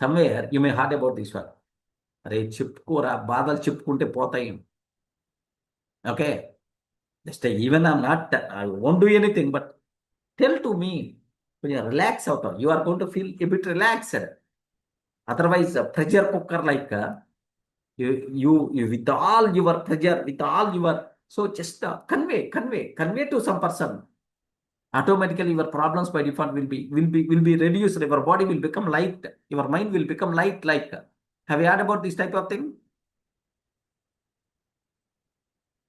Somewhere you may heard about this one. అరే చెప్పుకోరా బాధలు చెప్పుకుంటే పోతాయి. Okay, just even I won't do anything, but tell to me when you relax out, you are going to feel a bit relaxed. Otherwise, pressure cooker like you with all your pressure, with all your, so just convey to some person. Automatically, your problems by default will be reduced. Your body will become light. Your mind will become light. Like, have you heard about this type of thing?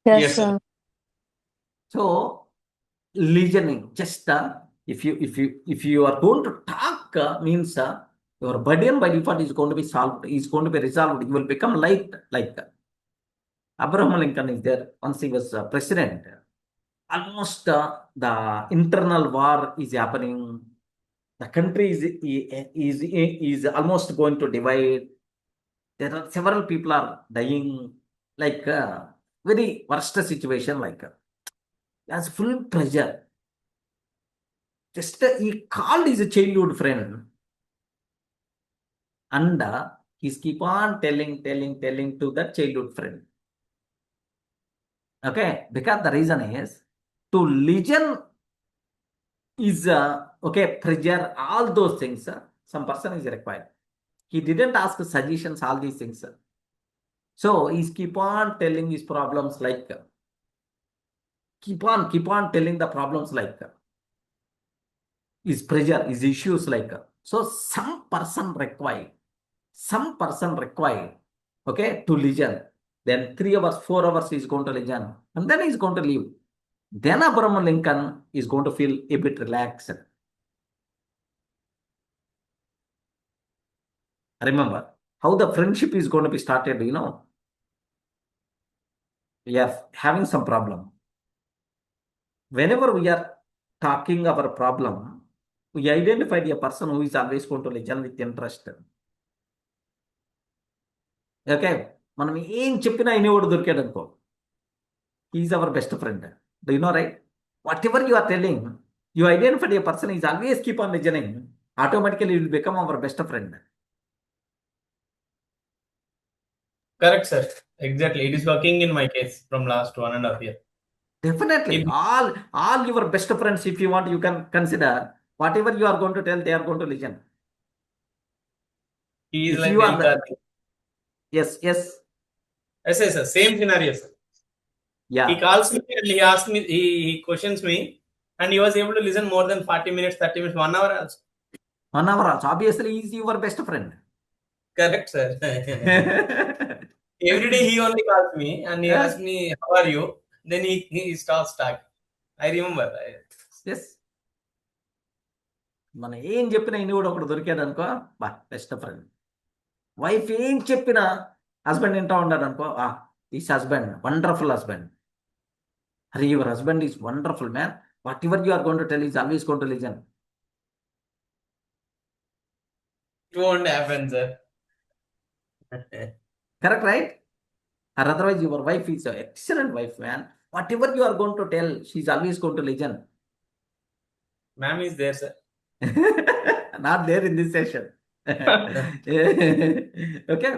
Yes, Yes, sir. sir. So, listening, just if you are going to talk, means your burden by default is going to be solved, is going to be resolved. You will become light. Like Abraham Lincoln is there. Once he was president, almost the internal war is happening. The country is almost going to divide. There are several people are dying. Like very worst situation. Like as full pressure. Just he called his childhood friend, and he's keep on telling to that childhood friend. Okay, because the reason is to listen is okay, pressure, all those things. Some person is required. He didn't ask suggestions, all these things. So he's keep on telling his problems, like keep on telling the problems, like his pressure, his issues, like so some person required, okay, to listen. Then 3 hours, 4 hours is going to listen, and then he's going to leave. Then Abraham Lincoln is going to feel a bit relaxed. Remember how the friendship is going to be started. We are having some problem. Whenever we are talking our problem, we identified a person who is always going to listen with interest. Okay, మనం ఏం చెప్పినా వినేవాడు దొరికాడు అనుకో, is our best friend. Do you know, right? Whatever you are telling, you identified a person is always keep on listening, automatically will become our best friend. Correct, sir. Exactly. It is working in my case from last 1.5 years. Definitely. All your best friends, if you want, you can consider whatever you are going to tell, they are going to listen. He is If like you are Delta. yes. Yes, sir. Same scenario, sir. Yeah. He calls me and he asks me, he questions me, and he was able to listen more than 40 minutes, 30 minutes, 1 hour also. 1 hour also. Obviously, he is your best friend. Correct, sir. Every day he only calls me and he asks me, how are you? Then he starts talking. I remember. Yes. మనం ఏం చెప్పినా ఇన్ని కూడా ఒకటి దొరికాడు అనుకో, బా best friend. Wife ఏం చెప్పినా హస్బెండ్ వింటా ఉన్నాడు అనుకో, దిస్ హస్బెండ్ వండర్ఫుల్ హస్బెండ్. అరే your husband is wonderful man, whatever you are going to tell is always going to listen. It won't happen, sir. Correct, right? Or otherwise your wife is an excellent wife, man. Whatever you are going to tell, she's always going to listen. Ma'am is there, sir. Not there in this session. Okay,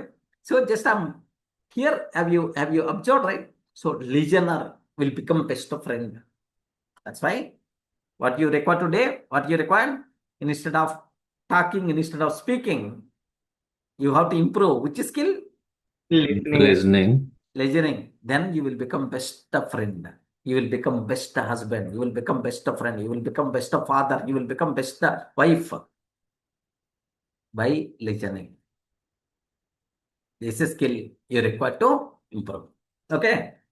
so just here, have you observed, right? So listener will become best friend. That's why what you require today, instead of talking, instead of speaking, you have to improve which skill? Listening. Then you will become best friend, you will become best husband, you will become best friend, you will become best father, you will become best wife by listening. This is skill you require to improve. Okay,